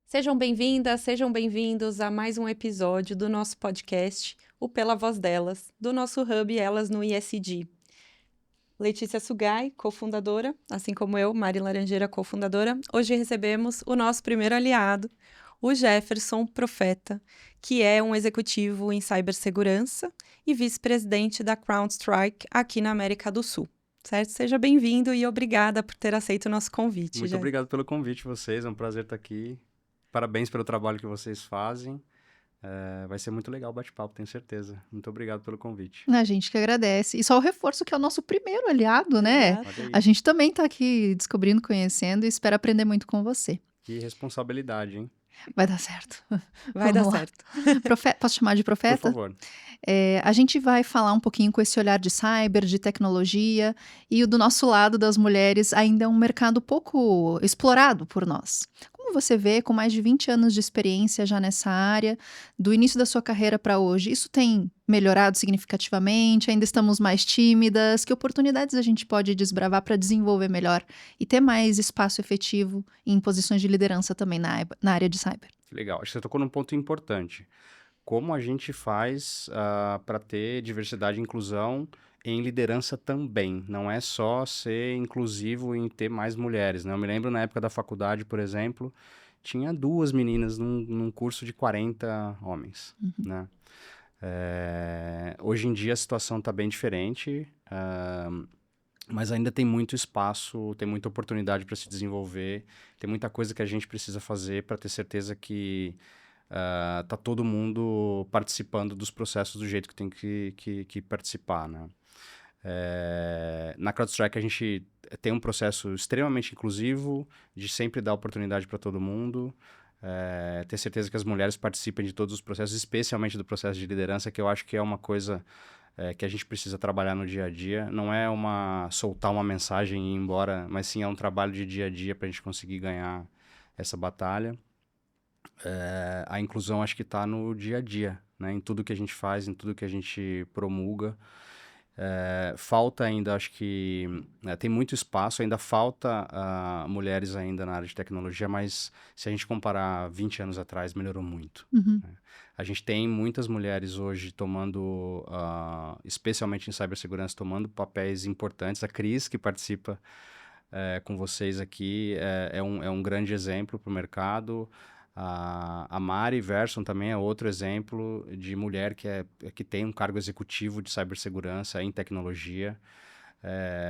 Sejam bem-vindas, sejam bem-vindos a mais um episódio do nosso podcast, o Pela Voz Delas, do nosso Hub Elas no ISD. Letícia Sugai, cofundadora, assim como eu, Mari Laranjeira, cofundadora. Hoje recebemos o nosso primeiro aliado, o Jefferson Profeta, que é um executivo em cibersegurança e vice-presidente da CrowdStrike aqui na América do Sul. Certo? Seja bem-vindo e obrigada por ter aceito o nosso convite. Muito obrigado pelo convite, vocês. É um prazer estar aqui. Parabéns pelo trabalho que vocês fazem. Vai ser muito legal o bate-papo, tenho certeza. Muito obrigado pelo convite. A gente que agradece. E só o reforço que é o nosso primeiro aliado, né? Exato. Olha aí, A gente também está aqui descobrindo, conhecendo e espera aprender muito com você. que responsabilidade, hein? Vai dar certo. Vai dar Vamos lá. certo. Posso chamar de Por profeta? favor. A gente vai falar um pouquinho com esse olhar de cyber, de tecnologia, e o do nosso lado das mulheres ainda é um mercado pouco explorado por nós. Como você vê, com mais de 20 anos de experiência já nessa área, do início da sua carreira para hoje, isso tem melhorado significativamente? Ainda estamos mais tímidas? Que oportunidades a gente pode desbravar para desenvolver melhor e ter mais espaço efetivo em posições de liderança também na área de cyber? Que legal. Acho que você tocou num ponto importante. Como a gente faz para ter diversidade e inclusão em liderança também? Não é só ser inclusivo em ter mais mulheres, né? Eu me lembro na época da faculdade, por exemplo, tinha 2 meninas num curso de 40 homens, né? Hoje em dia a situação está bem diferente, mas ainda tem muito espaço, tem muita oportunidade para se desenvolver, tem muita coisa que a gente precisa fazer para ter certeza que tá todo mundo participando dos processos do jeito que tem que participar, né? Na CrowdStrike a gente tem um processo extremamente inclusivo, de sempre dar oportunidade para todo mundo, ter certeza que as mulheres participem de todos os processos, especialmente do processo de liderança, que eu acho que é uma coisa que a gente precisa trabalhar no dia a dia. Não é soltar uma mensagem e ir embora, mas sim é um trabalho de dia a dia para a gente conseguir ganhar essa batalha. A inclusão acho que está no dia a dia, né? Em tudo que a gente faz, em tudo que a gente promulga. Falta ainda, acho que tem muito espaço, ainda falta mulheres ainda na área de tecnologia, mas se a gente comparar 20 anos atrás, melhorou muito. Uhum. Né? A gente tem muitas mulheres hoje tomando, especialmente em cibersegurança, tomando papéis importantes. A Cris, que participa com vocês aqui, é um grande exemplo para o mercado. A Mari Verson também é outro exemplo de mulher que tem um cargo executivo de cibersegurança em tecnologia.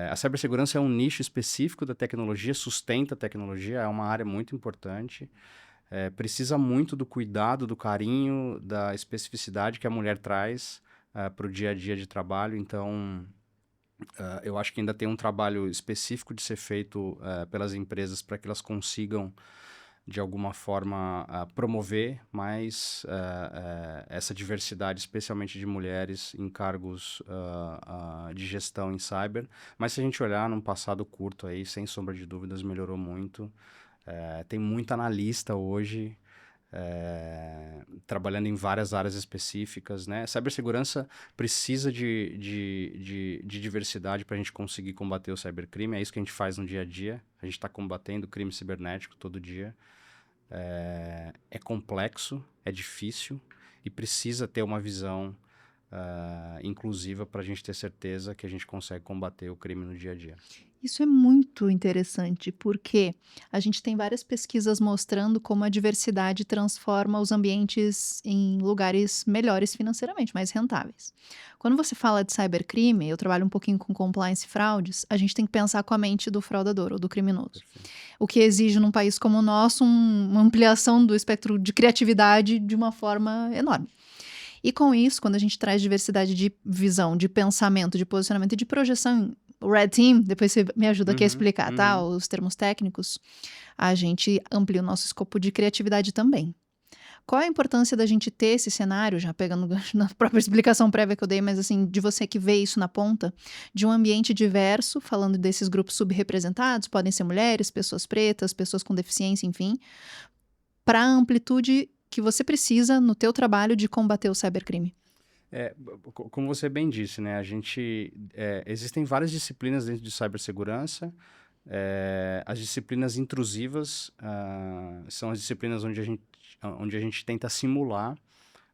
A cibersegurança é um nicho específico da tecnologia, sustenta a tecnologia, é uma área muito importante. Precisa muito do cuidado, do carinho, da especificidade que a mulher traz para o dia a dia de trabalho. Então, eu acho que ainda tem um trabalho específico de ser feito pelas empresas para que elas consigam de alguma forma promover mais essa diversidade, especialmente de mulheres em cargos de gestão em cyber. Mas se a gente olhar num passado curto aí, sem sombra de dúvidas, melhorou muito. Tem muito analista hoje trabalhando em várias áreas específicas, né? Cibersegurança precisa de diversidade para a gente conseguir combater o cybercrime. É isso que a gente faz no dia a dia. A gente está combatendo o crime cibernético todo dia. É complexo, é difícil e precisa ter uma visão inclusiva para a gente ter certeza que a gente consegue combater o crime no dia a dia. Isso é muito interessante, porque a gente tem várias pesquisas mostrando como a diversidade transforma os ambientes em lugares melhores financeiramente, mais rentáveis. Quando você fala de cybercrime, eu trabalho um pouquinho com compliance e fraudes, a gente tem que pensar com a mente do fraudador ou do criminoso. Perfeito. O que exige num país como o nosso uma ampliação do espectro de criatividade de uma forma enorme. E com isso, quando a gente traz diversidade de visão, de pensamento, de posicionamento e de projeção, o Red Team, depois você me ajuda aqui a explicar, tá? Os termos técnicos, a gente amplia o nosso escopo de criatividade também. Qual a importância da gente ter esse cenário, já pegando o gancho na própria explicação prévia que eu dei, mas assim, de você que vê isso na ponta, de um ambiente diverso, falando desses grupos subrepresentados, podem ser mulheres, pessoas pretas, pessoas com deficiência, enfim, para a amplitude que você precisa no teu trabalho de combater o cybercrime? Como você bem disse, né? Existem várias disciplinas dentro de cibersegurança. As disciplinas intrusivas são as disciplinas onde a gente tenta simular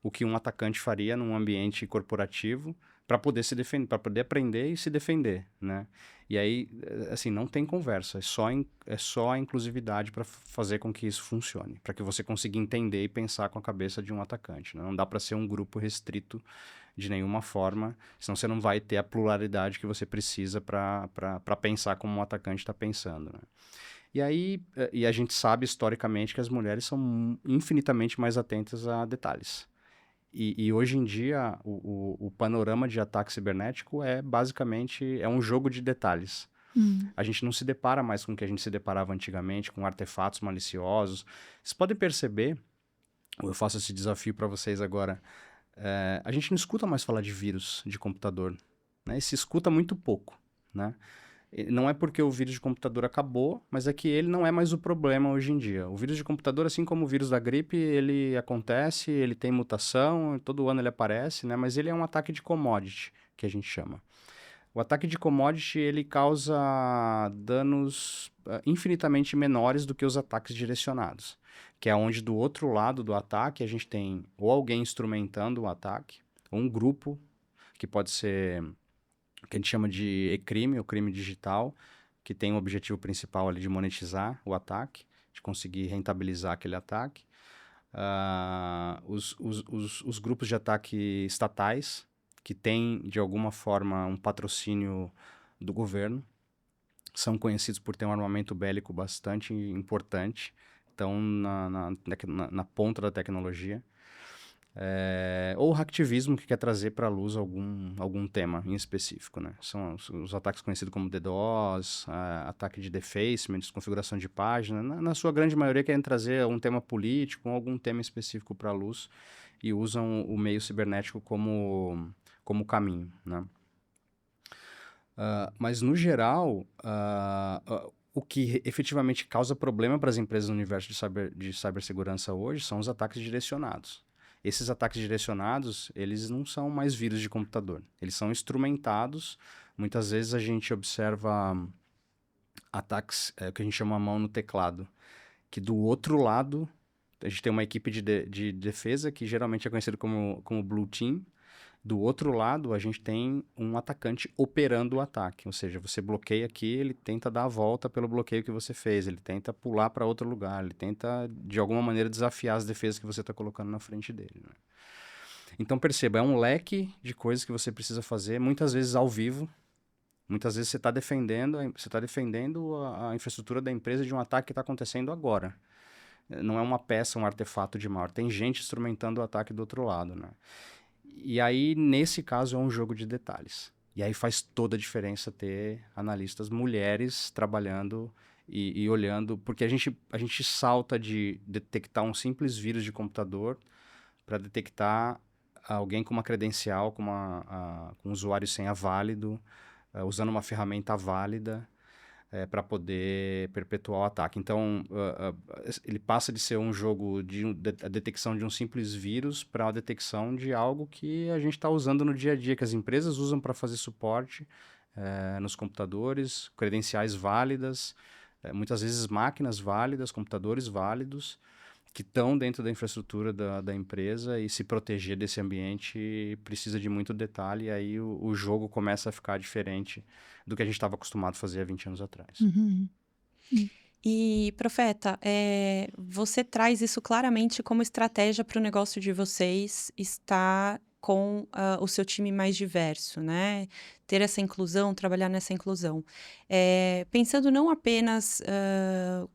o que um atacante faria num ambiente corporativo para poder se defender, para poder aprender e se defender, né? E aí, assim, não tem conversa, é só a inclusividade para fazer com que isso funcione, para que você consiga entender e pensar com a cabeça de um atacante, né? Não dá para ser um grupo restrito de nenhuma forma, senão você não vai ter a pluralidade que você precisa para pensar como um atacante está pensando, né? E aí, a gente sabe historicamente que as mulheres são infinitamente mais atentas a detalhes. E hoje em dia, o panorama de ataque cibernético basicamente um jogo de detalhes. A gente não se depara mais com o que a gente se deparava antigamente, com artefatos maliciosos. Vocês podem perceber, eu faço esse desafio para vocês agora, a gente não escuta mais falar de vírus de computador, né? E se escuta muito pouco, né? Não é porque o vírus de computador acabou, mas é que ele não é mais o problema hoje em dia. O vírus de computador, assim como o vírus da gripe, ele acontece, ele tem mutação, todo ano ele aparece, né? Mas ele é um ataque de commodity, que a gente chama. O ataque de commodity, ele causa danos infinitamente menores do que os ataques direcionados, que é onde do outro lado do ataque a gente tem ou alguém instrumentando o ataque, ou um grupo, que pode ser que a gente chama de e-crime, ou crime digital, que tem o objetivo principal ali de monetizar o ataque, de conseguir rentabilizar aquele ataque. Os grupos de ataque estatais, que têm, de alguma forma, um patrocínio do governo, são conhecidos por ter um armamento bélico bastante importante, estão na ponta da tecnologia. Ou o hacktivismo, que quer trazer para a luz algum tema em específico, né? São os ataques conhecidos como DDoS, ataque de defacement, desconfiguração de página. Na sua grande maioria querem trazer um tema político, algum tema específico para a luz e usam o meio cibernético como caminho, né? Mas, no geral, o que efetivamente causa problema para as empresas no universo de cibersegurança hoje são os ataques direcionados. Esses ataques direcionados, eles não são mais vírus de computador. Eles são instrumentados. Muitas vezes a gente observa ataques que a gente chama a mão no teclado, que do outro lado, a gente tem uma equipe de defesa, que geralmente é conhecido como Blue Team. Do outro lado, a gente tem um atacante operando o ataque, ou seja, você bloqueia aqui, ele tenta dar a volta pelo bloqueio que você fez, ele tenta pular para outro lugar, ele tenta, de alguma maneira, desafiar as defesas que você está colocando na frente dele, né? Então, perceba, é um leque de coisas que você precisa fazer, muitas vezes ao vivo, muitas vezes você está defendendo a infraestrutura da empresa de um ataque que está acontecendo agora. Não é uma peça, um artefato de malware, tem gente instrumentando o ataque do outro lado, né? E aí, nesse caso, é um jogo de detalhes. E aí faz toda a diferença ter analistas mulheres trabalhando e olhando, porque a gente salta de detectar um simples vírus de computador para detectar alguém com uma credencial, com um usuário e senha válido, usando uma ferramenta válida, para poder perpetuar o ataque. Então, ele passa de ser um jogo a detecção de um simples vírus para a detecção de algo que a gente está usando no dia a dia, que as empresas usam para fazer suporte nos computadores, credenciais válidas, muitas vezes máquinas válidas, computadores válidos, que estão dentro da infraestrutura da empresa, e se proteger desse ambiente precisa de muito detalhe, e aí o jogo começa a ficar diferente do que a gente estava acostumado a fazer há 20 anos atrás. Uhum. E, Profeta, você traz isso claramente como estratégia para o negócio de vocês estar com o seu time mais diverso, né? ter essa inclusão, trabalhar nessa inclusão. Pensando não apenas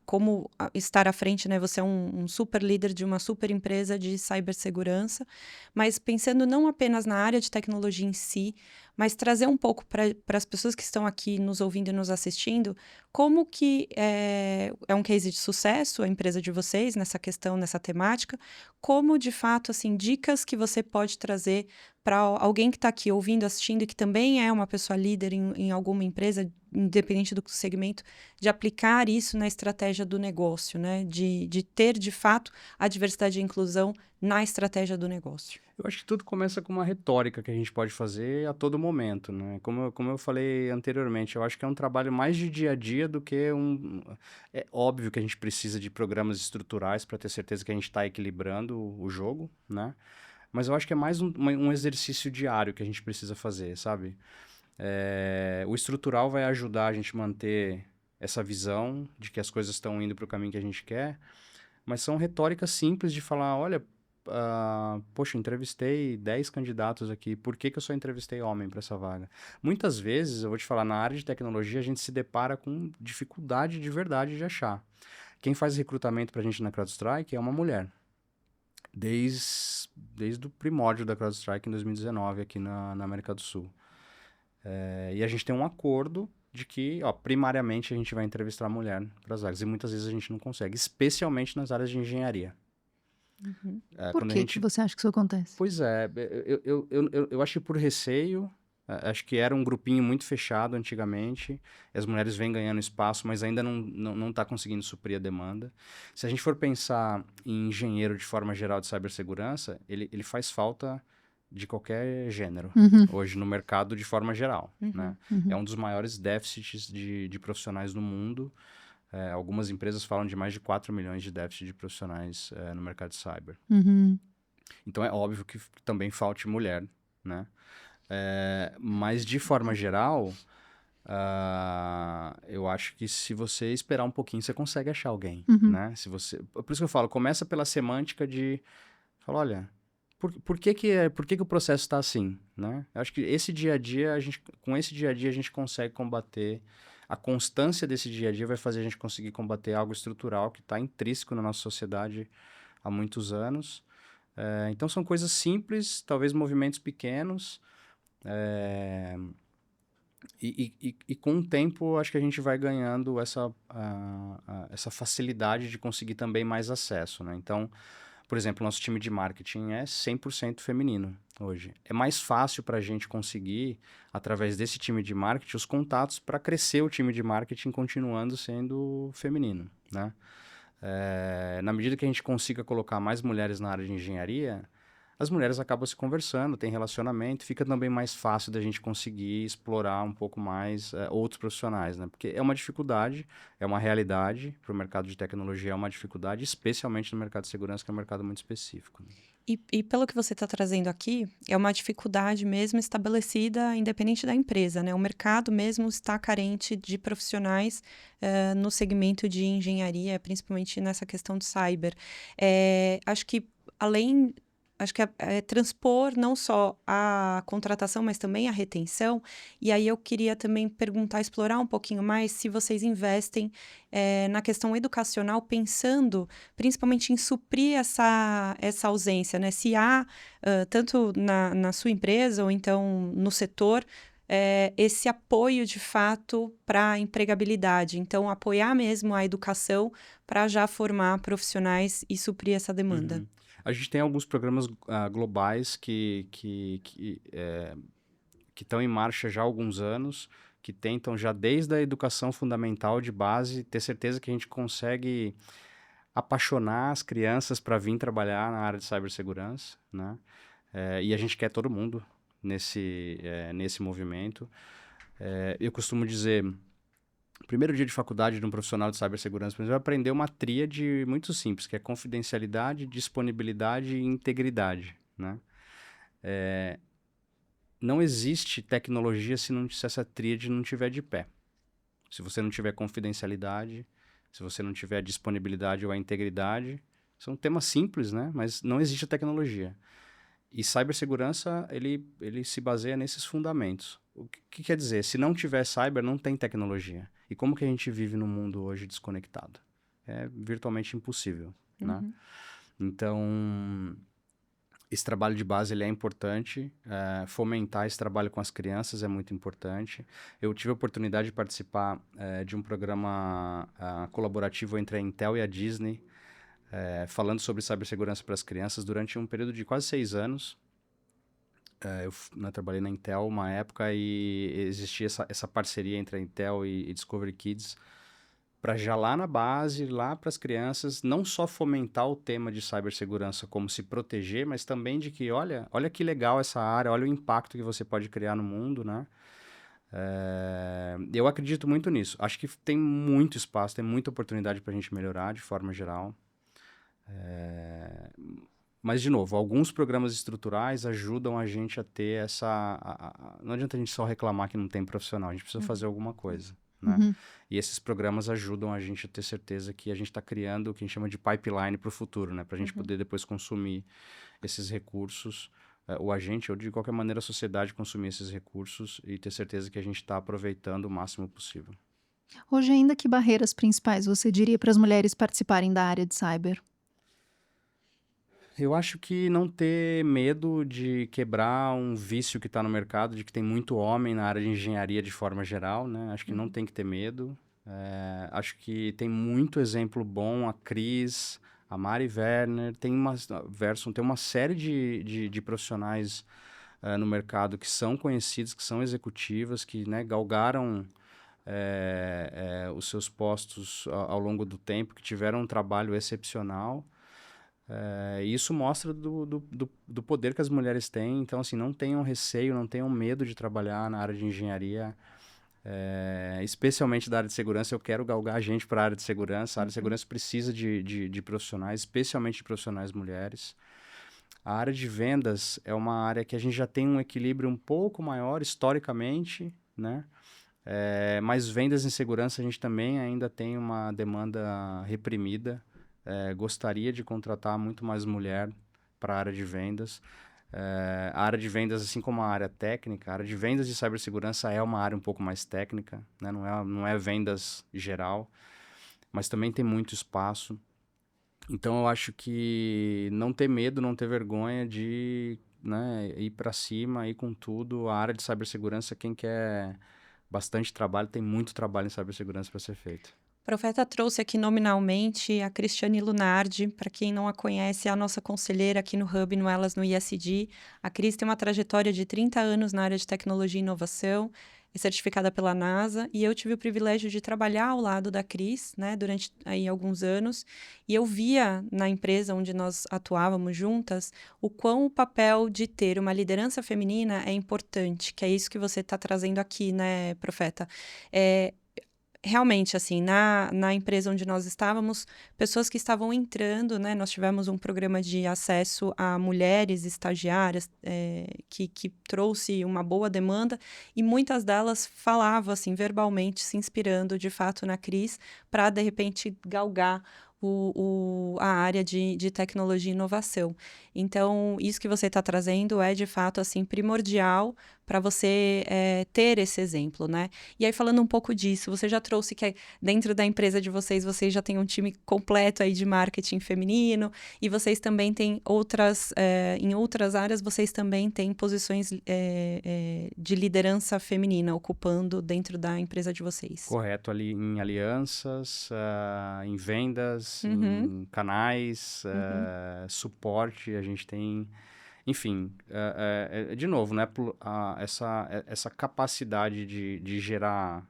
como estar à frente, né? Você é um super líder de uma super empresa de cibersegurança, mas pensando não apenas na área de tecnologia em si, mas trazer um pouco para as pessoas que estão aqui nos ouvindo e nos assistindo, como que é um case de sucesso a empresa de vocês nessa questão, nessa temática, como de fato, assim, dicas que você pode trazer para alguém que está aqui ouvindo, assistindo e que também é uma pessoa líder em alguma empresa, independente do segmento, de aplicar isso na estratégia do negócio, né? De ter, de fato, a diversidade e a inclusão na estratégia do negócio. Eu acho que tudo começa com uma retórica que a gente pode fazer a todo momento, né? Como eu falei anteriormente, eu acho que é um trabalho mais de dia a dia do que É óbvio que a gente precisa de programas estruturais para ter certeza que a gente está equilibrando o jogo, né? Mas eu acho que é mais um exercício diário que a gente precisa fazer, sabe? O estrutural vai ajudar a gente a manter essa visão de que as coisas estão indo para o caminho que a gente quer, mas são retóricas simples de falar, olha, poxa, entrevistei 10 candidatos aqui, por que eu só entrevistei homem para essa vaga? Muitas vezes, eu vou te falar, na área de tecnologia, a gente se depara com dificuldade de verdade de achar. Quem faz recrutamento para a gente na CrowdStrike é uma mulher. Desde o primórdio da CrowdStrike em 2019 aqui na América do Sul. E a gente tem um acordo de que, primariamente, a gente vai entrevistar a mulher para as vagas. E muitas vezes a gente não consegue, especialmente nas áreas de engenharia. Por Quando a que gente... você acha que isso acontece? Pois é, eu acho que por receio, acho que era um grupinho muito fechado antigamente, e as mulheres vêm ganhando espaço, mas ainda não está conseguindo suprir a demanda. Se a gente for pensar em engenheiro de forma geral de cibersegurança, ele faz falta de qualquer gênero, hoje no mercado de forma geral, né? É um dos maiores déficits de profissionais no mundo. Algumas empresas falam de mais de 4 milhões de déficit de profissionais no mercado de cyber. Então é óbvio que também falte mulher, né? Mas de forma geral, eu acho que se você esperar um pouquinho, você consegue achar alguém, né? Por isso que eu falo, começa pela semântica de... Fala, olha, por que o processo está assim, né? Eu acho que com esse dia a dia a gente consegue combater... A constância desse dia a dia vai fazer a gente conseguir combater algo estrutural que está intrínseco na nossa sociedade há muitos anos. Então, são coisas simples, talvez movimentos pequenos. E com o tempo, acho que a gente vai ganhando essa facilidade de conseguir também mais acesso, né? Então, por exemplo, nosso time de marketing é 100% feminino hoje. É mais fácil para a gente conseguir, através desse time de marketing, os contatos para crescer o time de marketing continuando sendo feminino, né? Na medida que a gente consiga colocar mais mulheres na área de engenharia, as mulheres acabam se conversando, tem relacionamento, fica também mais fácil da gente conseguir explorar um pouco mais outros profissionais, né? Porque é uma dificuldade, é uma realidade, para o mercado de tecnologia é uma dificuldade, especialmente no mercado de segurança, que é um mercado muito específico, né? E pelo que você está trazendo aqui, é uma dificuldade mesmo estabelecida, independente da empresa, né? O mercado mesmo está carente de profissionais no segmento de engenharia, principalmente nessa questão de cyber. Acho que é transpor não só a contratação, mas também a retenção. E aí eu queria também perguntar, explorar um pouquinho mais se vocês investem na questão educacional, pensando principalmente em suprir essa ausência, né? Se há, tanto na sua empresa ou então no setor, esse apoio de fato para a empregabilidade. Então, apoiar mesmo a educação para já formar profissionais e suprir essa demanda. A gente tem alguns programas globais que estão em marcha já há alguns anos, que tentam já desde a educação fundamental de base ter certeza que a gente consegue apaixonar as crianças para vir trabalhar na área de cibersegurança, né? E a gente quer todo mundo nesse movimento. Eu costumo dizer, o primeiro dia de faculdade de um profissional de cibersegurança, por exemplo, vai aprender uma tríade muito simples, que é confidencialidade, disponibilidade e integridade, né? Não existe tecnologia se essa tríade não estiver de pé. Se você não tiver confidencialidade, se você não tiver a disponibilidade ou a integridade, são temas simples, né? Mas não existe a tecnologia. E cibersegurança, ele se baseia nesses fundamentos. O que quer dizer? Se não tiver cyber, não tem tecnologia. E como que a gente vive num mundo hoje desconectado? É virtualmente impossível, né? Uhum. Então, esse trabalho de base ele é importante. Fomentar esse trabalho com as crianças é muito importante. Eu tive a oportunidade de participar de um programa colaborativo entre a Intel e a Disney, falando sobre cibersegurança para as crianças durante um período de quase 6 anos. Eu trabalhei na Intel uma época e existia essa parceria entre a Intel e Discovery Kids para já lá na base, lá para as crianças, não só fomentar o tema de cibersegurança, como se proteger, mas também de que, olha que legal essa área, olha o impacto que você pode criar no mundo, né? Eu acredito muito nisso. Acho que tem muito espaço, tem muita oportunidade para a gente melhorar de forma geral. Mas, de novo, alguns programas estruturais ajudam a gente a ter essa... Não adianta a gente só reclamar que não tem profissional, a gente precisa fazer alguma coisa, né? Uhum. E esses programas ajudam a gente a ter certeza que a gente está criando o que a gente chama de pipeline para o futuro, né? Para a gente poder depois consumir esses recursos, ou a gente, ou de qualquer maneira a sociedade consumir esses recursos e ter certeza que a gente está aproveitando o máximo possível. Hoje ainda, que barreiras principais você diria para as mulheres participarem da área de cyber? Eu acho que não ter medo de quebrar um vício que está no mercado, de que tem muito homem na área de engenharia de forma geral, né? Acho que não tem que ter medo. Acho que tem muito exemplo bom, a Cris, a Mari Werner, tem uma série de profissionais no mercado que são conhecidos, que são executivas, que, né, galgaram os seus postos ao longo do tempo, que tiveram um trabalho excepcional. E isso mostra do poder que as mulheres têm. Então, assim, não tenham receio, não tenham medo de trabalhar na área de engenharia, especialmente da área de segurança. Eu quero galgar gente para a área de segurança. A área de segurança precisa de profissionais, especialmente de profissionais mulheres. A área de vendas é uma área que a gente já tem um equilíbrio um pouco maior historicamente, né? Mas vendas em segurança a gente também ainda tem uma demanda reprimida. Gostaria de contratar muito mais mulher para a área de vendas. A área de vendas, assim como a área técnica, a área de vendas de cibersegurança é uma área um pouco mais técnica, né? Não é vendas geral, mas também tem muito espaço. Então, eu acho que não ter medo, não ter vergonha de, né, ir para cima, ir com tudo. A área de cibersegurança, quem quer bastante trabalho, tem muito trabalho em cibersegurança para ser feito. O Profeta trouxe aqui nominalmente a Cristiane Lunardi. Para quem não a conhece, é a nossa conselheira aqui no Hub, no Elas no ISD. A Cris tem uma trajetória de 30 anos na área de tecnologia e inovação, é certificada pela NASA, e eu tive o privilégio de trabalhar ao lado da Cris, né, durante aí alguns anos, e eu via na empresa onde nós atuávamos juntas o quão o papel de ter uma liderança feminina é importante, que é isso que você está trazendo aqui, né, Profeta? Realmente, assim, na empresa onde nós estávamos, pessoas que estavam entrando, né? Nós tivemos um programa de acesso a mulheres estagiárias, que trouxe uma boa demanda, e muitas delas falavam, assim, verbalmente, se inspirando, de fato, na Cris, para, de repente, galgar a área de tecnologia e inovação. Então, isso que você está trazendo é, de fato, assim, primordial para você ter esse exemplo, né? E aí, falando um pouco disso, você já trouxe que dentro da empresa de vocês já tem um time completo aí de marketing feminino, e vocês também têm em outras áreas, vocês também têm posições de liderança feminina ocupando dentro da empresa de vocês. Correto, ali em alianças, em vendas, Uhum. em canais, suporte, a gente tem, enfim, de novo, né, essa capacidade de gerar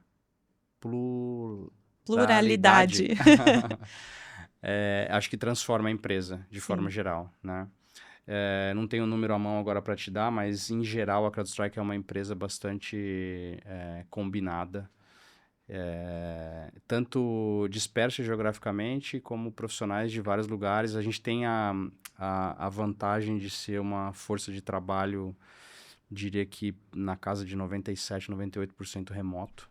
Pluralidade. pluralidade, acho que transforma a empresa de forma Sim. geral, né? Não tenho o número à mão agora para te dar, mas em geral a CrowdStrike é uma empresa bastante combinada. Tanto dispersa geograficamente como profissionais de vários lugares. A gente tem a vantagem de ser uma força de trabalho, diria que na casa de 97, 98% remoto.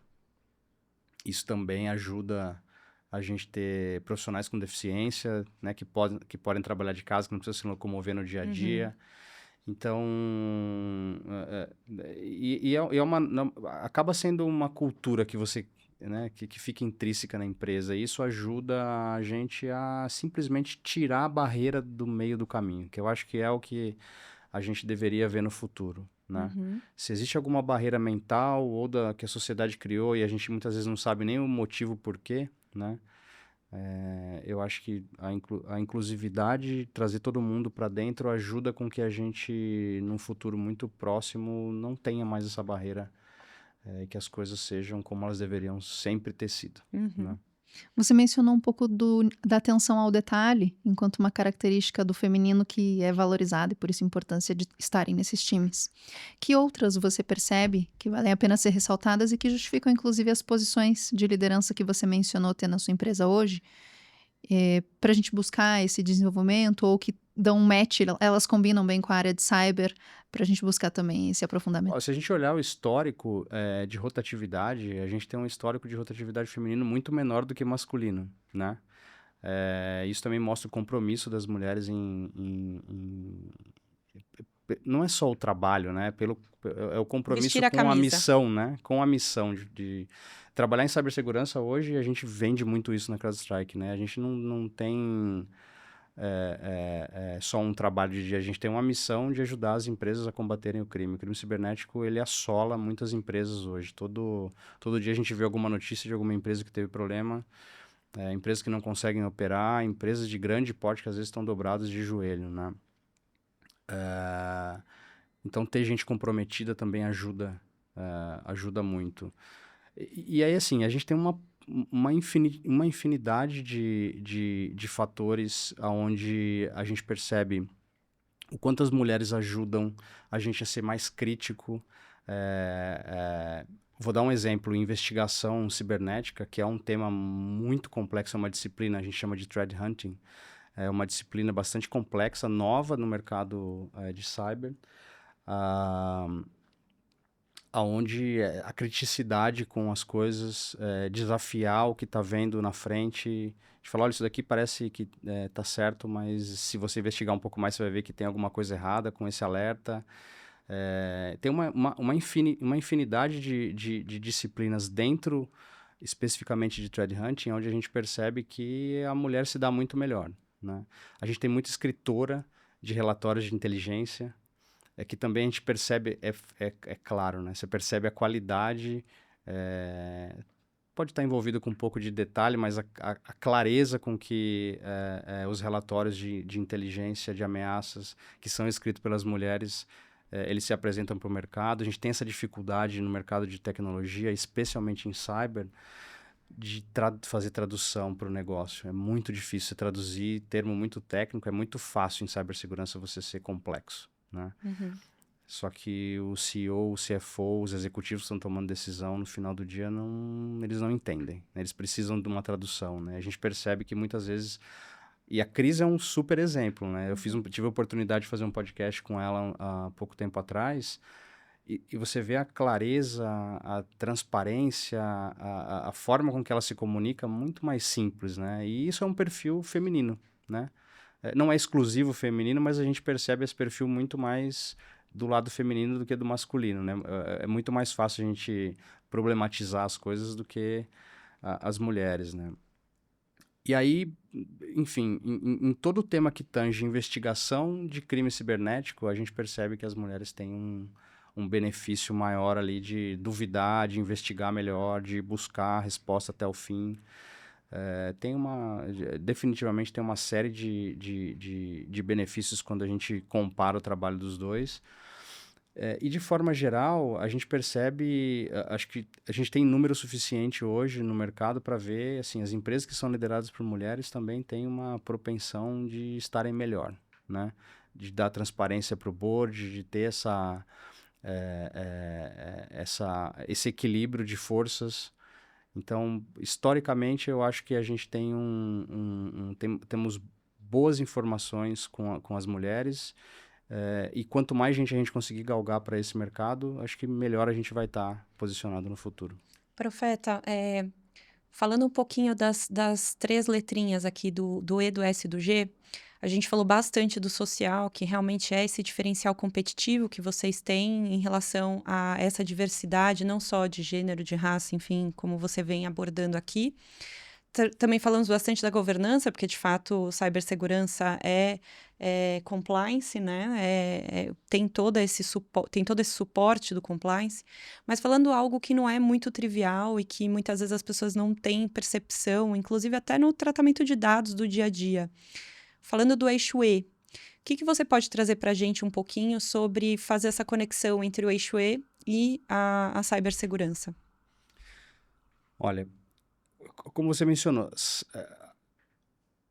Isso também ajuda a gente ter profissionais com deficiência, né, que podem trabalhar de casa, que não precisam se locomover no dia a dia. Então, acaba sendo uma cultura que você, né, que fica intrínseca na empresa. E isso ajuda a gente a simplesmente tirar a barreira do meio do caminho, que eu acho que é o que a gente deveria ver no futuro, né? Uhum. Se existe alguma barreira mental ou que a sociedade criou e a gente muitas vezes não sabe nem o motivo por quê, né? Eu acho que a inclusividade, trazer todo mundo para dentro, ajuda com que a gente, num futuro muito próximo, não tenha mais essa barreira, e que as coisas sejam como elas deveriam sempre ter sido, né? Uhum. Você mencionou um pouco da atenção ao detalhe, enquanto uma característica do feminino que é valorizada e por isso a importância de estarem nesses times. Que outras você percebe que valem a pena ser ressaltadas e que justificam inclusive as posições de liderança que você mencionou ter na sua empresa hoje, para a gente buscar esse desenvolvimento ou que dão um match, elas combinam bem com a área de cyber, para a gente buscar também esse aprofundamento? Ó, se a gente olhar o histórico, de rotatividade, a gente tem um histórico de rotatividade feminino muito menor do que masculino, né? Isso também mostra o compromisso das mulheres não é só o trabalho, né? É o compromisso Vestir a com a camisa. missão, né? Com a missão de trabalhar em cibersegurança hoje, a gente vende muito isso na CrowdStrike, né? A gente não tem só um trabalho de dia, a gente tem uma missão de ajudar as empresas a combaterem o crime. O crime cibernético, ele assola muitas empresas hoje. Todo dia a gente vê alguma notícia de alguma empresa que teve problema, empresas que não conseguem operar, empresas de grande porte que às vezes estão dobradas de joelho, né? Então, ter gente comprometida também ajuda muito. E aí, assim, a gente tem uma infinidade de fatores onde a gente percebe o quanto as mulheres ajudam a gente a ser mais crítico. Vou dar um exemplo, investigação cibernética, que é um tema muito complexo, é uma disciplina, a gente chama de threat hunting. É uma disciplina bastante complexa, nova no mercado de cyber, aonde a criticidade com as coisas, desafiar o que está vendo na frente, de falar, olha, isso daqui parece que está certo, mas se você investigar um pouco mais, você vai ver que tem alguma coisa errada com esse alerta. Tem uma infinidade de disciplinas dentro, especificamente de threat hunting, onde a gente percebe que a mulher se dá muito melhor, né? A gente tem muita escritora de relatórios de inteligência, que também a gente percebe, é claro, né? Você percebe a qualidade, pode estar envolvido com um pouco de detalhe, mas a clareza com que os relatórios de inteligência, de ameaças, que são escritos pelas mulheres, eles se apresentam para o mercado. A gente tem essa dificuldade no mercado de tecnologia, especialmente em cyber, de fazer tradução para o negócio. É muito difícil você traduzir termo muito técnico, é muito fácil em cibersegurança você ser complexo, né? Uhum. Só que o CEO, o CFO, os executivos que estão tomando decisão no final do dia, eles não entendem, né? Eles precisam de uma tradução, né? A gente percebe que muitas vezes... E a Cris é um super exemplo, né? Eu tive a oportunidade de fazer um podcast com ela há pouco tempo atrás, e você vê a clareza, a transparência, a forma com que ela se comunica muito mais simples, né? E isso é um perfil feminino, né? Não é exclusivo feminino, mas a gente percebe esse perfil muito mais do lado feminino do que do masculino, né? É muito mais fácil a gente problematizar as coisas do que as mulheres, né? E aí, enfim, em todo o tema que tange investigação de crime cibernético, a gente percebe que as mulheres têm um benefício maior ali de duvidar, de investigar melhor, de buscar a resposta até o fim. Definitivamente tem uma série de benefícios quando a gente compara o trabalho dos dois. E de forma geral, a gente percebe, acho que a gente tem número suficiente hoje no mercado para ver, assim, as empresas que são lideradas por mulheres também têm uma propensão de estarem melhor, né? De dar transparência para o board, de ter esse equilíbrio de forças. Então, historicamente, eu acho que a gente tem temos boas informações com as mulheres, e quanto mais gente a gente conseguir galgar para esse mercado, acho que melhor a gente vai estar posicionado no futuro. Profeta, falando um pouquinho das três letrinhas aqui do E, do S e do G, A gente falou bastante do social, que realmente é esse diferencial competitivo que vocês têm em relação a essa diversidade, não só de gênero, de raça, enfim, como você vem abordando aqui. Também falamos bastante da governança, porque de fato cibersegurança é compliance, né? Tem todo esse suporte do compliance, mas falando algo que não é muito trivial e que muitas vezes as pessoas não têm percepção, inclusive até no tratamento de dados do dia a dia. Falando do eixo E, o que você pode trazer para a gente um pouquinho sobre fazer essa conexão entre o eixo E e a cibersegurança? Olha, como você mencionou,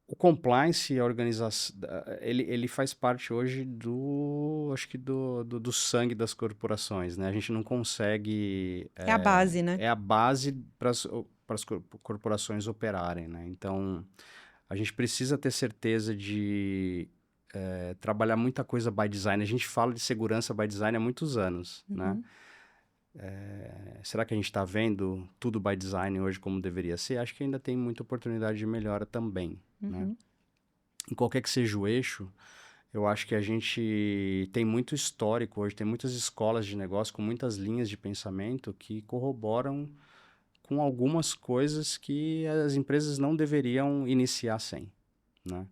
o compliance, a organização, ele faz parte hoje acho que do sangue das corporações, né? A gente não consegue... É a base, né? É a base para as corporações operarem, né? Então, a gente precisa ter certeza de trabalhar muita coisa by design. A gente fala de segurança by design há muitos anos, né? Será que a gente está vendo tudo by design hoje como deveria ser? Acho que ainda tem muita oportunidade de melhora também, né? Em qualquer que seja o eixo, eu acho que a gente tem muito histórico hoje, tem muitas escolas de negócio com muitas linhas de pensamento que corroboram com algumas coisas que as empresas não deveriam iniciar sem, né?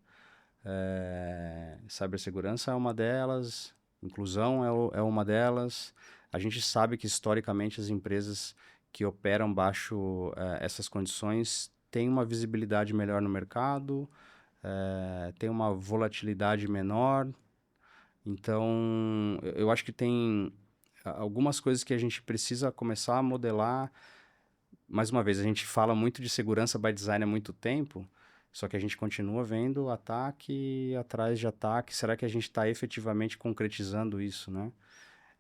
Cibersegurança é uma delas, inclusão é uma delas. A gente sabe que, historicamente, as empresas que operam baixo essas condições têm uma visibilidade melhor no mercado, têm uma volatilidade menor. Então, eu acho que tem algumas coisas que a gente precisa começar a modelar. Mais uma vez, a gente fala muito de segurança by design há muito tempo, só que a gente continua vendo ataque atrás de ataque. Será que a gente está efetivamente concretizando isso, né?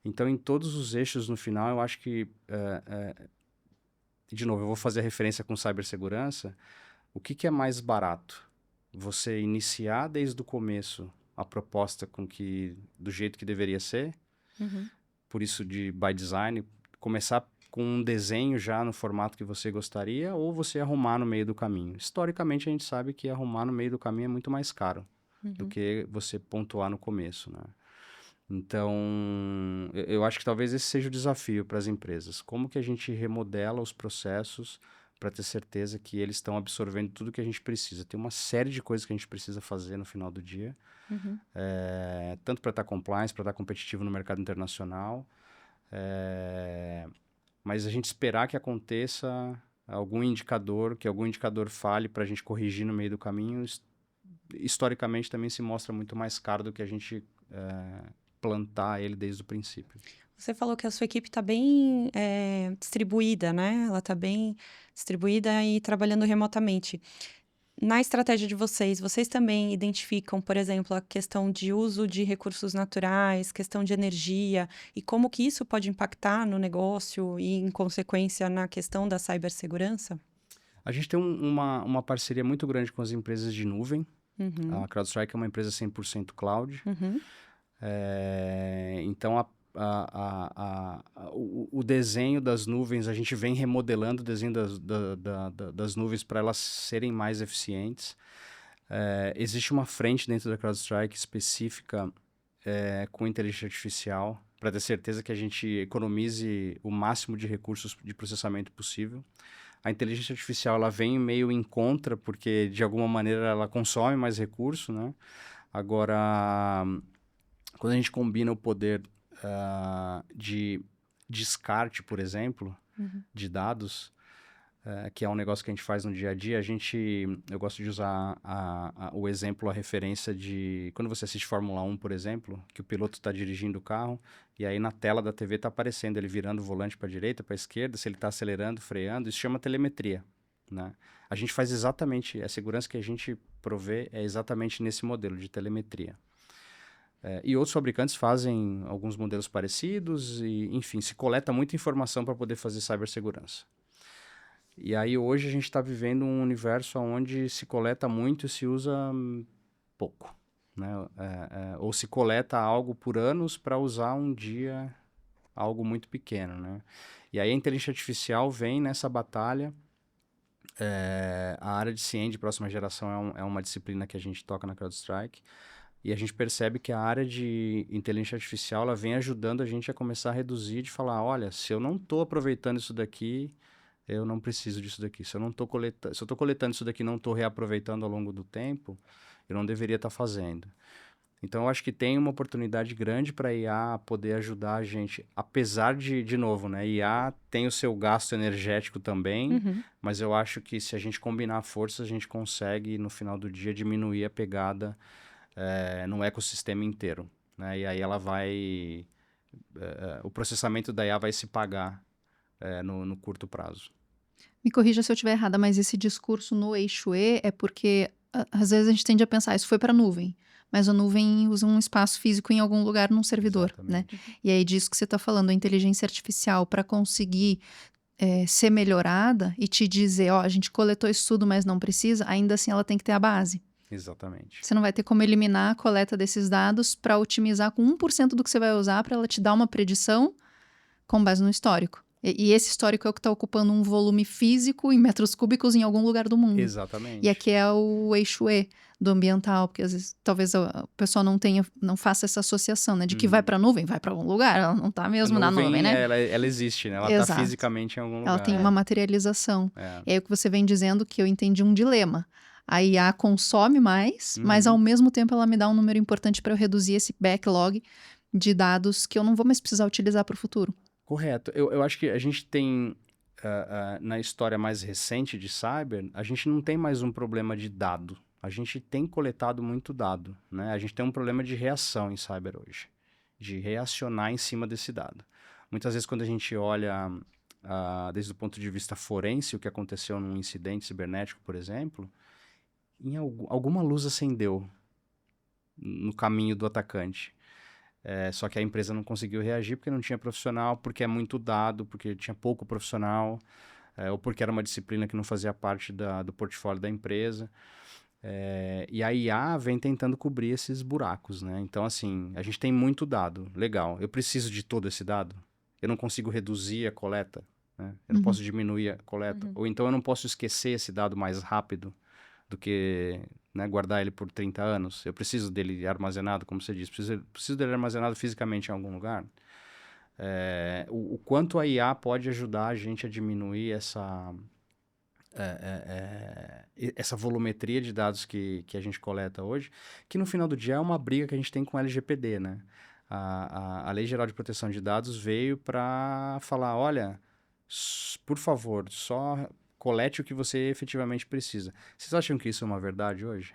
Então, em todos os eixos, no final, eu acho que... de novo, eu vou fazer a referência com cibersegurança. O que é mais barato? Você iniciar desde o começo a proposta do jeito que deveria ser, por isso de by design, começar com um desenho já no formato que você gostaria, ou você arrumar no meio do caminho. Historicamente, a gente sabe que arrumar no meio do caminho é muito mais caro do que você pontuar no começo, né? Então, eu acho que talvez esse seja o desafio para as empresas. Como que a gente remodela os processos para ter certeza que eles estão absorvendo tudo que a gente precisa? Tem uma série de coisas que a gente precisa fazer no final do dia, tanto para estar compliance, para estar competitivo no mercado internacional, mas a gente esperar que aconteça algum indicador, que algum indicador fale para a gente corrigir no meio do caminho, historicamente também se mostra muito mais caro do que a gente plantar ele desde o princípio. Você falou que a sua equipe está bem distribuída, né? Ela está bem distribuída e trabalhando remotamente. Na estratégia de vocês também identificam, por exemplo, a questão de uso de recursos naturais, questão de energia, e como que isso pode impactar no negócio e, em consequência, na questão da cibersegurança? A gente tem uma parceria muito grande com as empresas de nuvem. A CrowdStrike é uma empresa 100% cloud. Então, o desenho das nuvens, a gente vem remodelando o desenho das nuvens para elas serem mais eficientes. Existe uma frente dentro da CrowdStrike específica com inteligência artificial para ter certeza que a gente economize o máximo de recursos de processamento possível. A inteligência artificial ela vem meio em contra, porque de alguma maneira ela consome mais recurso, né? Agora, quando a gente combina o poder de descarte, por exemplo, de dados, que é um negócio que a gente faz no dia a dia, eu gosto de usar o exemplo, a referência de quando você assiste Fórmula 1, por exemplo, que o piloto está dirigindo o carro e aí na tela da TV está aparecendo ele virando o volante para a direita, para a esquerda, se ele está acelerando, freando, isso chama telemetria, né? A gente faz exatamente, a segurança que a gente provê é exatamente nesse modelo de telemetria. E outros fabricantes fazem alguns modelos parecidos e, enfim, se coleta muita informação para poder fazer cibersegurança. E aí hoje a gente está vivendo um universo onde se coleta muito e se usa pouco, né? Ou se coleta algo por anos para usar um dia algo muito pequeno, né? E aí a inteligência artificial vem nessa batalha A área de CIEM de próxima geração é uma disciplina que a gente toca na CrowdStrike. E a gente percebe que a área de inteligência artificial ela vem ajudando a gente a começar a reduzir, de falar, olha, se eu não estou aproveitando isso daqui, eu não preciso disso daqui. Se eu não estou coletando, se eu estou coletando isso daqui e não estou reaproveitando ao longo do tempo, eu não deveria estar fazendo. Então, eu acho que tem uma oportunidade grande para a IA poder ajudar a gente, apesar de novo, né? IA tem o seu gasto energético também, mas eu acho que se a gente combinar forças, a gente consegue, no final do dia, diminuir a pegada no ecossistema inteiro, né? E aí ela vai... o processamento da IA vai se pagar no curto prazo. Me corrija se eu estiver errada, mas esse discurso no eixo E é porque às vezes a gente tende a pensar, isso foi para a nuvem, mas a nuvem usa um espaço físico em algum lugar num servidor, né? Exatamente. E aí disso que você está falando, a inteligência artificial para conseguir ser melhorada e te dizer, ó, a gente coletou isso tudo, mas não precisa, ainda assim ela tem que ter a base. Exatamente. Você não vai ter como eliminar a coleta desses dados para otimizar com 1% do que você vai usar para ela te dar uma predição com base no histórico. E esse histórico é o que está ocupando um volume físico em metros cúbicos em algum lugar do mundo. Exatamente. E aqui é o eixo E do ambiental, porque às vezes talvez o pessoal não faça essa associação, né? De que vai para a nuvem, vai para algum lugar, ela não está mesmo na nuvem, né? Ela existe, né? Ela está Exato. fisicamente em algum lugar. Ela tem uma materialização. É. E aí o que você vem dizendo que eu entendi um dilema. A IA consome mais, mas ao mesmo tempo ela me dá um número importante para eu reduzir esse backlog de dados que eu não vou mais precisar utilizar para o futuro. Correto. Eu acho que a gente tem, na história mais recente de cyber, a gente não tem mais um problema de dado. A gente tem coletado muito dado, né? A gente tem um problema de reação em cyber hoje, de reacionar em cima desse dado. Muitas vezes quando a gente olha, desde o ponto de vista forense, o que aconteceu num incidente cibernético, por exemplo, alguma luz acendeu no caminho do atacante. Só que a empresa não conseguiu reagir porque não tinha profissional, porque é muito dado, porque tinha pouco profissional, ou porque era uma disciplina que não fazia parte do portfólio da empresa. E a IA vem tentando cobrir esses buracos, né? Então, assim, a gente tem muito dado, legal. Eu preciso de todo esse dado? Eu não consigo reduzir a coleta, né? Eu não posso diminuir a coleta. Ou então eu não posso esquecer esse dado mais rápido do que, né, guardar ele por 30 anos. Eu preciso dele armazenado, como você disse, preciso dele armazenado fisicamente em algum lugar. O quanto a IA pode ajudar a gente a diminuir essa volumetria de dados que a gente coleta hoje, que no final do dia é uma briga que a gente tem com o LGPD, né? A Lei Geral de Proteção de Dados veio para falar, olha, por favor, só colete o que você efetivamente precisa. Vocês acham que isso é uma verdade hoje?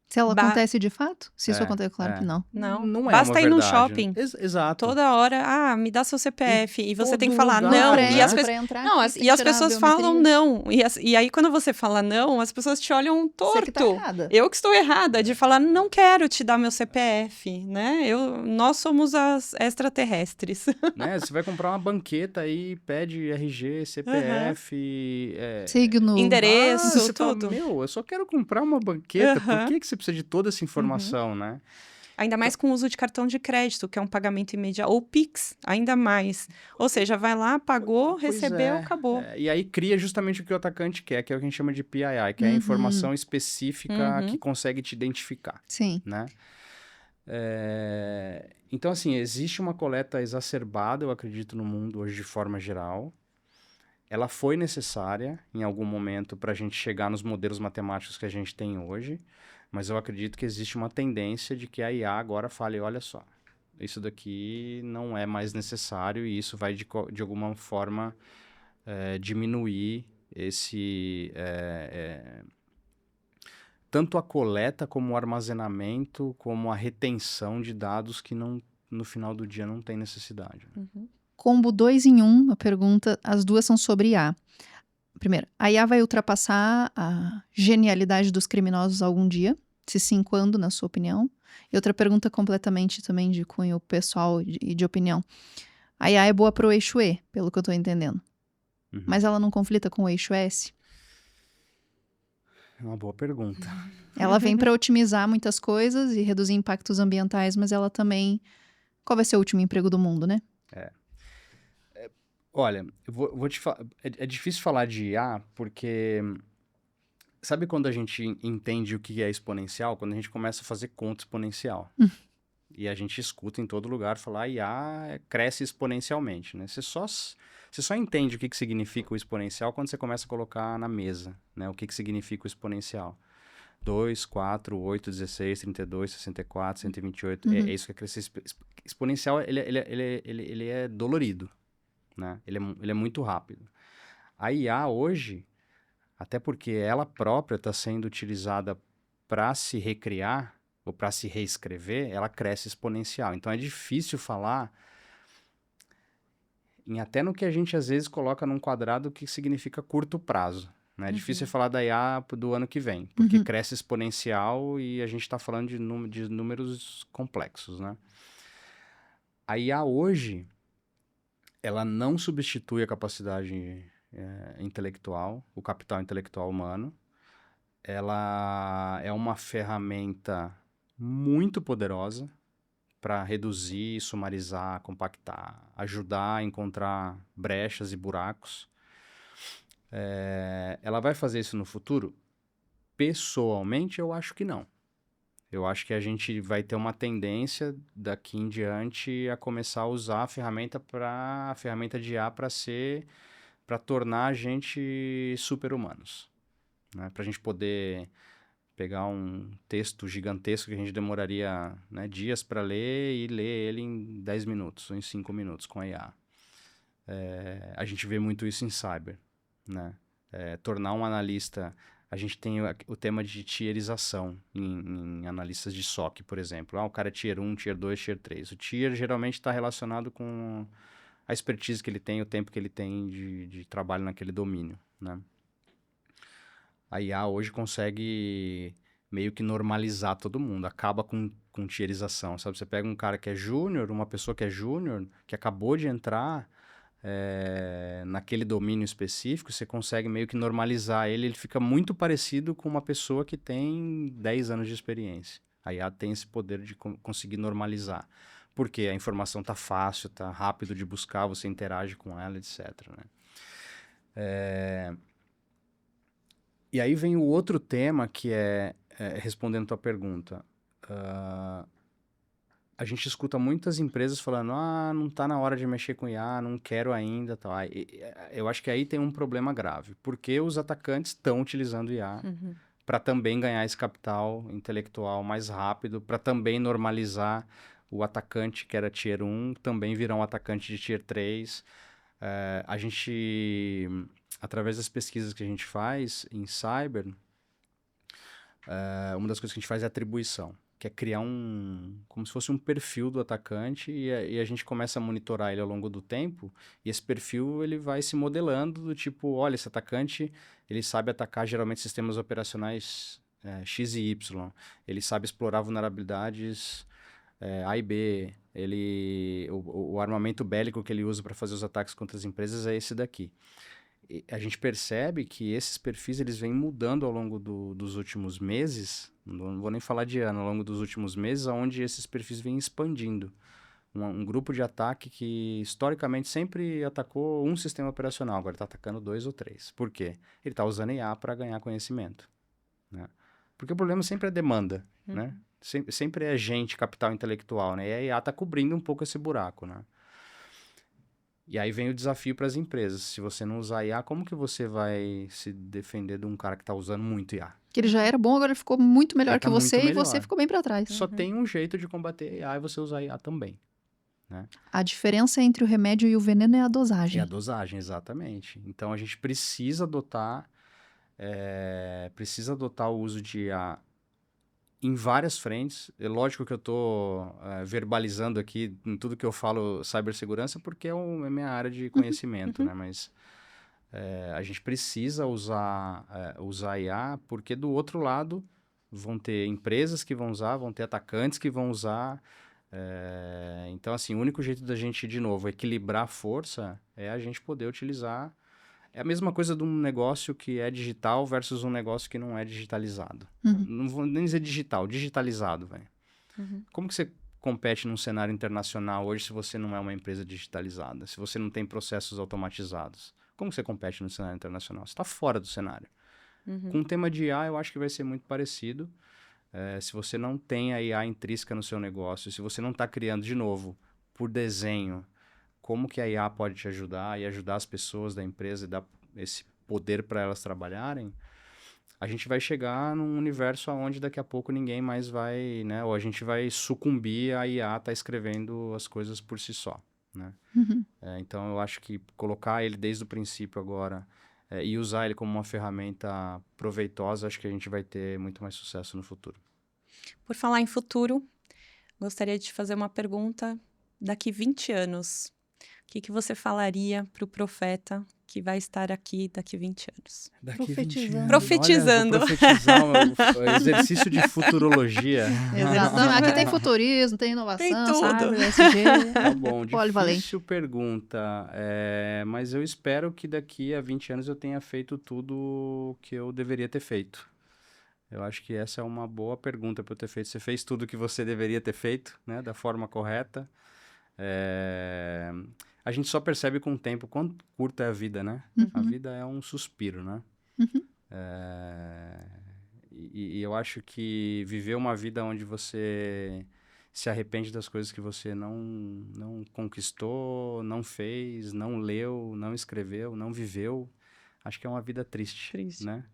Se ela acontece de fato? Se isso acontece, claro que não. Não é basta uma ir num verdade, shopping. né? Exato. Toda hora, me dá seu CPF. E você tem que todo falar lugar, não. né? E as Pra pessoas... entrar, Não, tem e que as tirar a pessoas falam biometria. não. E aí, quando você fala não, as pessoas te olham Você que tá torto. errada. Eu que estou errada de falar, não quero te dar meu CPF, né? Nós somos as extraterrestres. Né? Você vai comprar uma banqueta aí, pede RG, CPF, Signo. Endereço, você fala, tudo. eu só quero comprar uma banqueta, por que você precisa de toda essa informação, né? Ainda mais com o uso de cartão de crédito, que é um pagamento imediato. Ou Pix, ainda mais. Ou seja, vai lá, pagou, Pois recebeu, acabou. E aí cria justamente o que o atacante quer, que é o que a gente chama de PII, que é a informação específica que consegue te identificar, Sim. né? Então, assim, existe uma coleta exacerbada, eu acredito, no mundo hoje de forma geral. Ela foi necessária em algum momento para a gente chegar nos modelos matemáticos que a gente tem hoje, mas eu acredito que existe uma tendência de que a IA agora fale, olha só, isso daqui não é mais necessário e isso vai, de alguma forma, diminuir tanto a coleta como o armazenamento, como a retenção de dados que no final do dia não tem necessidade. Combo 2 em 1, a pergunta, as duas são sobre IA. Primeiro, a IA vai ultrapassar a genialidade dos criminosos algum dia? Se sim, quando, na sua opinião? E outra pergunta completamente também de cunho pessoal e de opinião. A IA é boa para o eixo E, pelo que eu estou entendendo. Mas ela não conflita com o eixo S? É uma boa pergunta. Ela vem para otimizar muitas coisas e reduzir impactos ambientais, mas ela também... Qual vai ser o último emprego do mundo, né? Olha, vou te falar. É difícil falar de IA, porque sabe quando a gente entende o que é exponencial? Quando a gente começa a fazer conta exponencial. E a gente escuta em todo lugar falar IA cresce exponencialmente, né? Você só entende o que significa o exponencial quando você começa a colocar na mesa, né? O que significa o exponencial. 2, 4, 8, 16, 32, 64, 128. É isso que é crescer exponencial. Ele é dolorido, né? Ele é muito rápido. A IA hoje, até porque ela própria está sendo utilizada para se recriar ou para se reescrever, ela cresce exponencial. Então é difícil falar até no que a gente às vezes coloca num quadrado que significa curto prazo. Né? É difícil falar da IA do ano que vem, porque cresce exponencial e a gente está falando de números complexos. Né? A IA hoje, ela não substitui a capacidade intelectual, o capital intelectual humano. Ela é uma ferramenta muito poderosa para reduzir, sumarizar, compactar, ajudar a encontrar brechas e buracos. Ela vai fazer isso no futuro? Pessoalmente, eu acho que não. Eu acho que a gente vai ter uma tendência daqui em diante a começar a usar a ferramenta de IA para tornar a gente super-humanos, né? Para a gente poder pegar um texto gigantesco que a gente demoraria, né, dias para ler e ler ele em 10 minutos ou em 5 minutos com a IA. A gente vê muito isso em cyber, né? Tornar um analista... A gente tem o tema de tierização em analistas de SOC, por exemplo. O cara é Tier 1, Tier 2, Tier 3. O Tier geralmente está relacionado com a expertise que ele tem, o tempo que ele tem de trabalho naquele domínio, né? A IA hoje consegue meio que normalizar todo mundo, acaba com tierização, sabe? Você pega um cara que é júnior, uma pessoa que é júnior, que acabou de entrar naquele domínio específico, você consegue meio que normalizar ele fica muito parecido com uma pessoa que tem 10 anos de experiência. A IA tem esse poder de conseguir normalizar, porque a informação está fácil, está rápido de buscar, você interage com ela, etc. Né? E aí vem o outro tema que respondendo a tua pergunta. A gente escuta muitas empresas falando, não está na hora de mexer com IA, não quero ainda. Tal. Eu acho que aí tem um problema grave, porque os atacantes estão utilizando IA para também ganhar esse capital intelectual mais rápido, para também normalizar o atacante que era Tier 1, também virar um atacante de Tier 3. A gente... Através das pesquisas que a gente faz em cyber, uma das coisas que a gente faz é atribuição, que é criar como se fosse um perfil do atacante e a gente começa a monitorar ele ao longo do tempo e esse perfil ele vai se modelando do tipo, olha, esse atacante ele sabe atacar geralmente sistemas operacionais X e Y, ele sabe explorar vulnerabilidades A e B, o armamento bélico que ele usa para fazer os ataques contra as empresas é esse daqui. A gente percebe que esses perfis eles vêm mudando ao longo dos últimos meses, não vou nem falar de ano, ao longo dos últimos meses, onde esses perfis vêm expandindo. Um grupo de ataque que historicamente sempre atacou um sistema operacional, agora está atacando 2 ou 3. Por quê? Ele está usando IA para ganhar conhecimento. Né? Porque o problema sempre é demanda, né? Sempre é gente, capital intelectual, né? E a IA está cobrindo um pouco esse buraco, né? E aí vem o desafio para as empresas. Se você não usar IA, como que você vai se defender de um cara que está usando muito IA? Que ele já era bom, agora ele ficou muito melhor que você muito e você ficou bem para trás. Só tem um jeito de combater IA e você usar IA também. Né? A diferença entre o remédio e o veneno é a dosagem. É a dosagem, exatamente. Então a gente precisa adotar o uso de IA em várias frentes. É lógico que eu estou verbalizando aqui em tudo que eu falo cibersegurança porque é minha área de conhecimento, né? Mas a gente precisa usar IA porque do outro lado vão ter empresas que vão usar, vão ter atacantes que vão usar. Então, assim, o único jeito da gente, de novo, equilibrar a força é a gente poder utilizar. É a mesma coisa de um negócio que é digital versus um negócio que não é digitalizado. Não vou nem dizer digital, digitalizado, velho. Como que você compete num cenário internacional hoje se você não é uma empresa digitalizada, se você não tem processos automatizados? Como você compete no cenário internacional? Você está fora do cenário. Com o tema de IA, eu acho que vai ser muito parecido. Se você não tem a IA intrínseca no seu negócio, se você não está criando, de novo, por desenho, como que a IA pode te ajudar e ajudar as pessoas da empresa e dar esse poder para elas trabalharem, a gente vai chegar num universo onde daqui a pouco ninguém mais vai, né? Ou a gente vai sucumbir a IA tá escrevendo as coisas por si só, né? Então, eu acho que colocar ele desde o princípio agora e usar ele como uma ferramenta proveitosa, acho que a gente vai ter muito mais sucesso no futuro. Por falar em futuro, gostaria de te fazer uma pergunta. Daqui 20 anos, o que você falaria para o profeta que vai estar aqui daqui 20 anos? Daqui 20 Profetizando. anos. Profetizando. Olha, vou profetizar um exercício de futurologia. Exato. Não, aqui tem futurismo, tem inovação, Tem tudo. sabe? ESG. Tá bom, Polivalente. difícil pergunta, mas eu espero que daqui a 20 anos eu tenha feito tudo que eu deveria ter feito. Eu acho que essa é uma boa pergunta para eu ter feito. Você fez tudo que você deveria ter feito, né, da forma correta. A gente só percebe com o tempo quanto curta é a vida, né? A vida é um suspiro, né? E eu acho que viver uma vida onde você se arrepende das coisas que você não conquistou, não fez, não leu, não escreveu, não viveu, acho que é uma vida triste, né?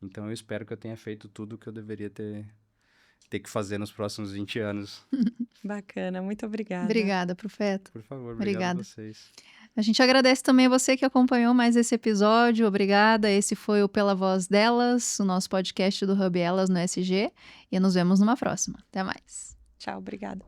Então eu espero que eu tenha feito tudo que eu deveria ter que fazer nos próximos 20 anos. Bacana, muito obrigada. Obrigada, profeta. Por favor, Obrigada. obrigado a vocês. A gente agradece também a você que acompanhou mais esse episódio. Obrigada. Esse foi o Pela Voz Delas, o nosso podcast do Hub Elas no SG. E nos vemos numa próxima. Até mais. Tchau, obrigada.